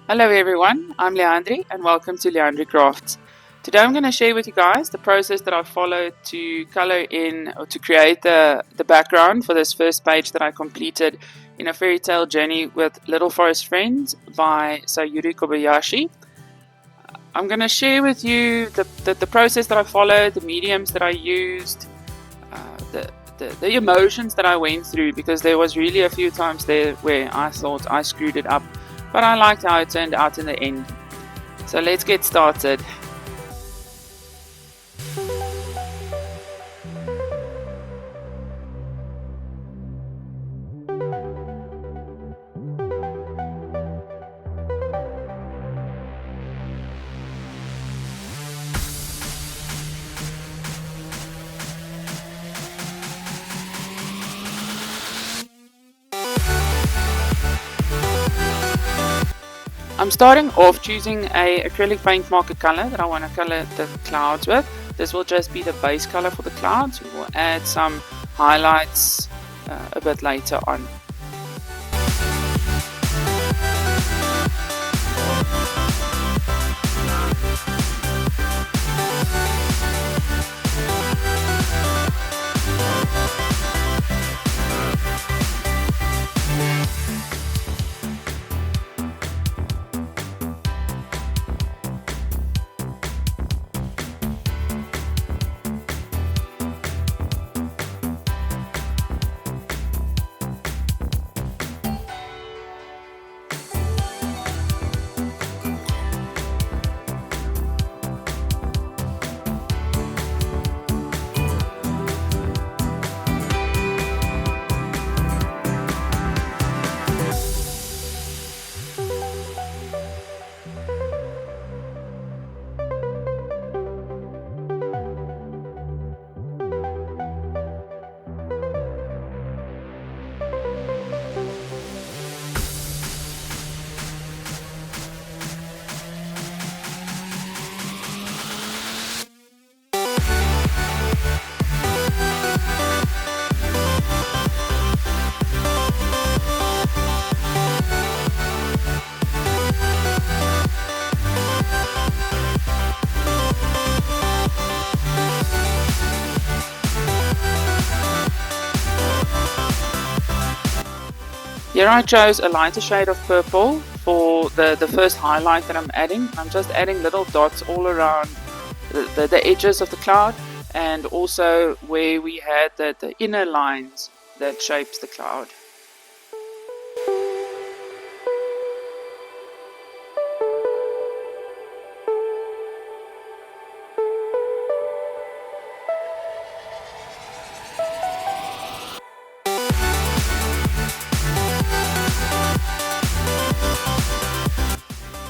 Hello everyone, I'm Leandri and welcome to Leandri Crafts. Today I'm going to share with you guys the process that I followed to color in or to create the background for this first page that I completed in A Fairytale Journey with Little Forest Friends by Sayuri Kobayashi. I'm going to share with you the process that I followed, the mediums that I used, the emotions that I went through, because there was really a few times there where I thought I screwed it up, but I liked how it turned out in the end. So let's get started. I'm starting off choosing a acrylic paint marker color that I want to color the clouds with. This will just be the base color for the clouds. We will add some highlights a bit later on. Here I chose a lighter shade of purple for the first highlight that I'm adding. I'm just adding little dots all around the edges of the cloud, and also where we had the inner lines that shapes the cloud.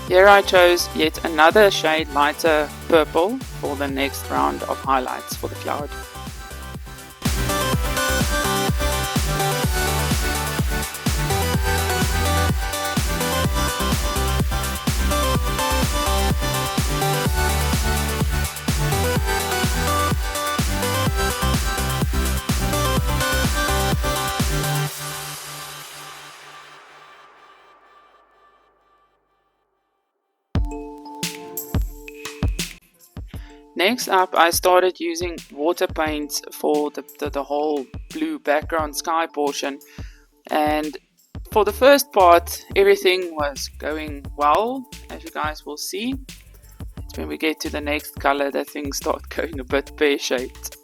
Here I chose yet another shade lighter purple for the next round of highlights for the cloud. Next up, I started using water paints for the whole blue background sky portion, and for the first part everything was going well, as you guys will see. It's when we get to the next color that things start going a bit pear-shaped.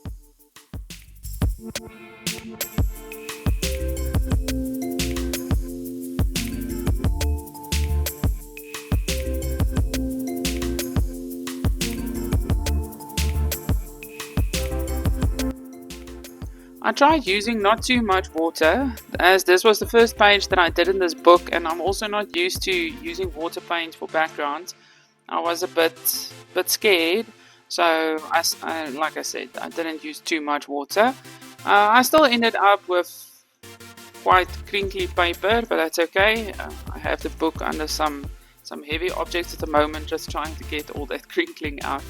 I tried using not too much water, as this was the first page that I did in this book, and I'm also not used to using water paint for backgrounds. I was a bit scared, so like I said, I didn't use too much water. I still ended up with quite crinkly paper, but that's okay. I have the book under some heavy objects at the moment, just trying to get all that crinkling out.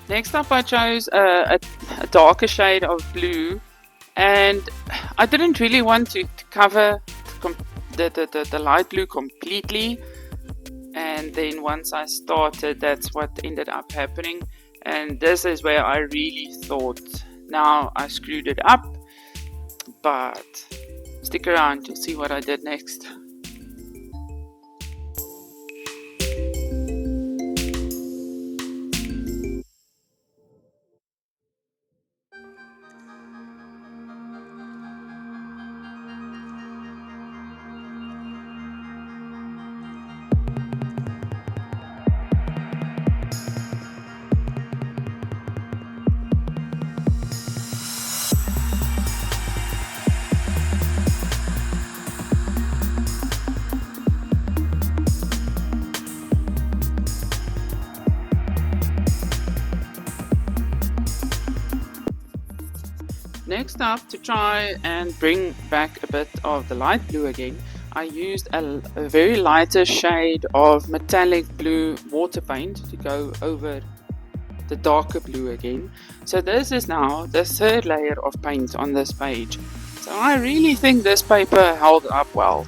Next up I chose a darker shade of blue, and I didn't really want to cover the light blue completely, and then once I started, that's what ended up happening. And this is where I really thought, now I screwed it up, but stick around to see what I did next. Next up, to try and bring back a bit of the light blue again, I used a very lighter shade of metallic blue water paint to go over the darker blue again. So this is now the third layer of paint on this page. So I really think this paper held up well.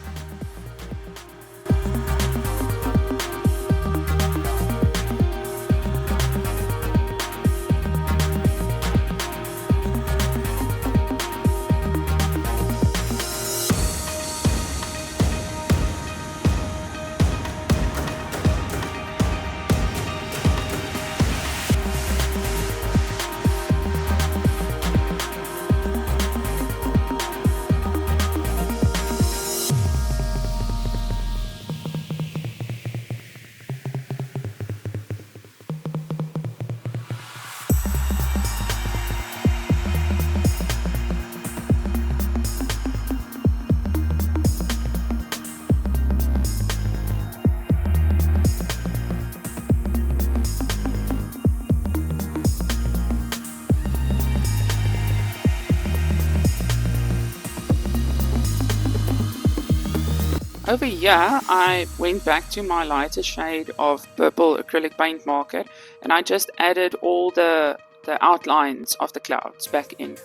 Over here, I went back to my lighter shade of purple acrylic paint marker, and I just added all the outlines of the clouds back in.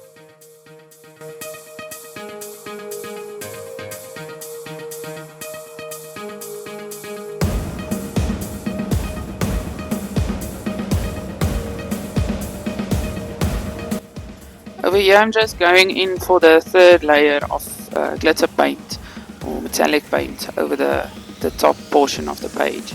Over here, I'm just going in for the third layer of glitter paint or metallic paint over the top portion of the page.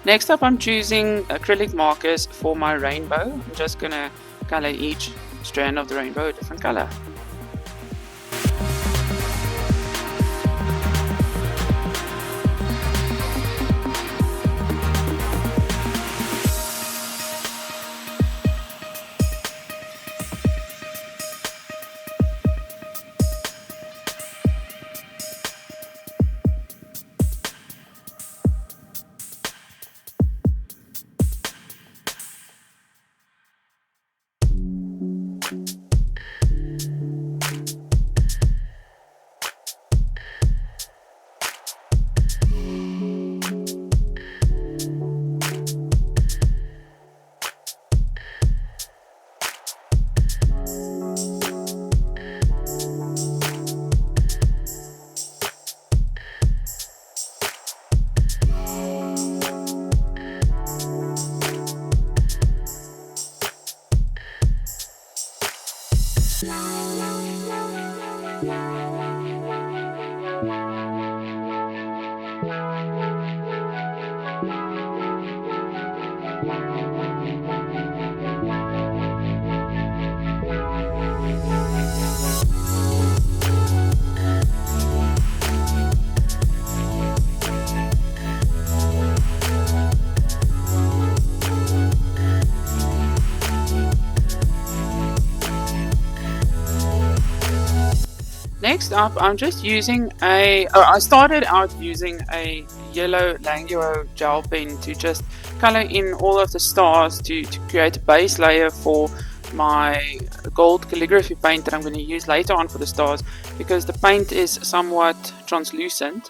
Next up, I'm choosing acrylic markers for my rainbow. I'm just gonna color each strand of the rainbow a different color. Next up, I'm just using I started out using a yellow Languo gel pen to just color in all of the stars to create a base layer for my gold calligraphy paint that I'm going to use later on for the stars, because the paint is somewhat translucent.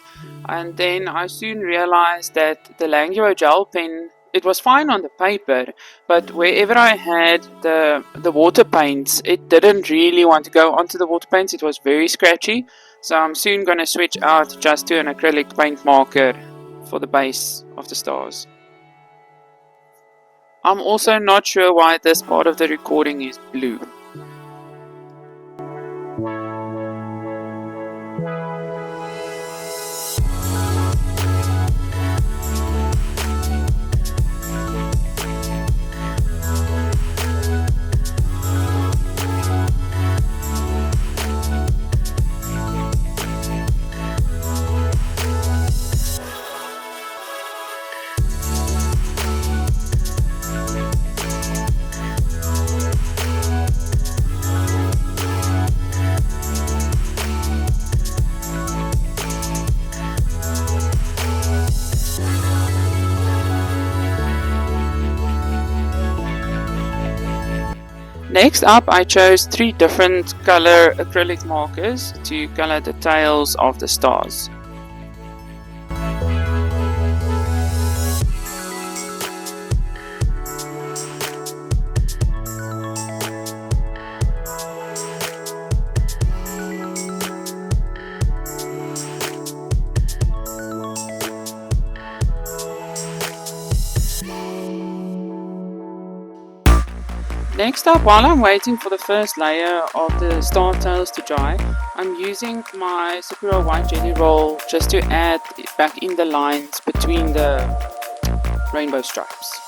And then I soon realized that the Languo gel pen, it was fine on the paper, but wherever I had the water paints, it didn't really want to go onto the water paints. It was very scratchy. So I'm soon going to switch out just to an acrylic paint marker for the base of the stars. I'm also not sure why this part of the recording is blue. Next up, I chose 3 different color acrylic markers to color the tails of the stars. Next up, while I'm waiting for the first layer of the star tails to dry, I'm using my Sakura white jelly roll just to add back in the lines between the rainbow stripes.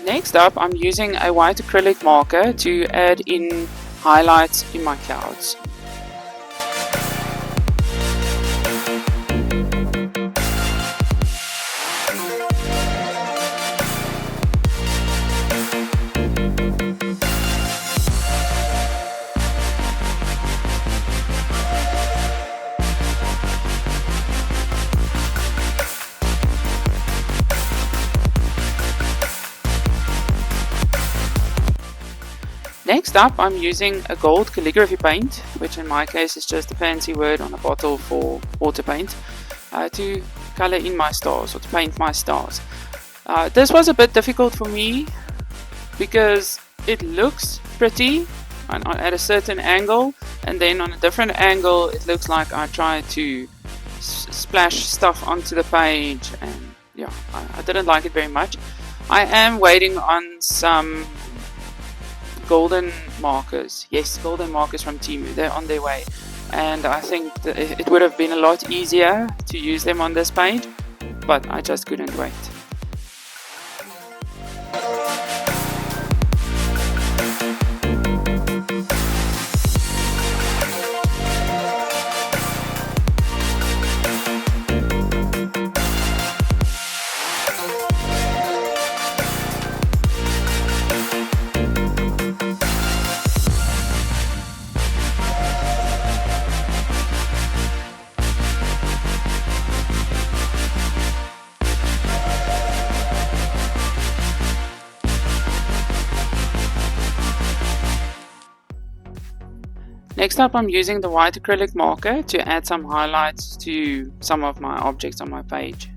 Next up, I'm using a white acrylic marker to add in highlights in my clouds. Next up, I'm using a gold calligraphy paint, which in my case is just a fancy word on a bottle for water paint, to color in my stars, or to paint my stars. This was a bit difficult for me because it looks pretty at a certain angle, and then on a different angle it looks like I tried to splash stuff onto the page, and yeah, I didn't like it very much. I am waiting on some golden markers. Yes, golden markers from Temu. They're on their way, and I think that it would have been a lot easier to use them on this page, but I just couldn't wait. Next up, I'm using the white acrylic marker to add some highlights to some of my objects on my page.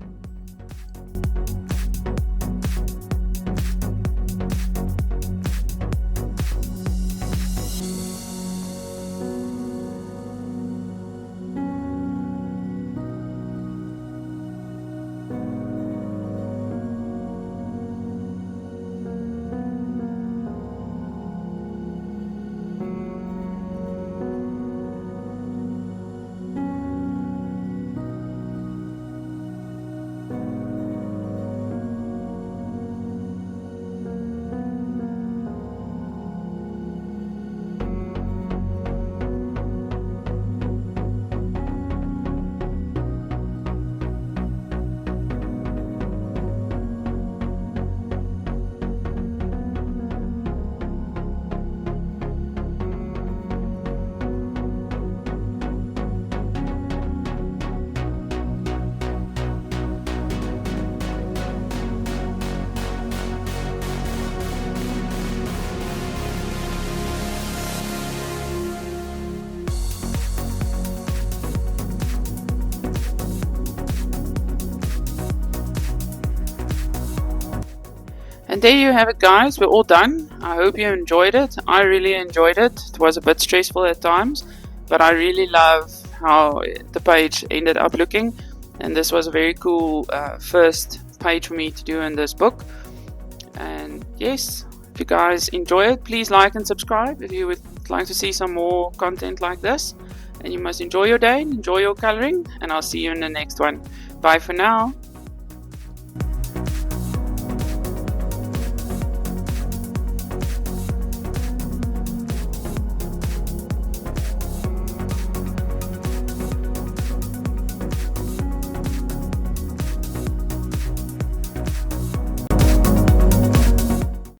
there you have it, guys. We're all done. I hope you enjoyed it. I really enjoyed it. It was a bit stressful at times, but I really love how the page ended up looking, and this was a very cool first page for me to do in this book. And yes, if you guys enjoy it, please like and subscribe if you would like to see some more content like this. And you must enjoy your day, enjoy your coloring, and I'll see you in the next one. Bye for now.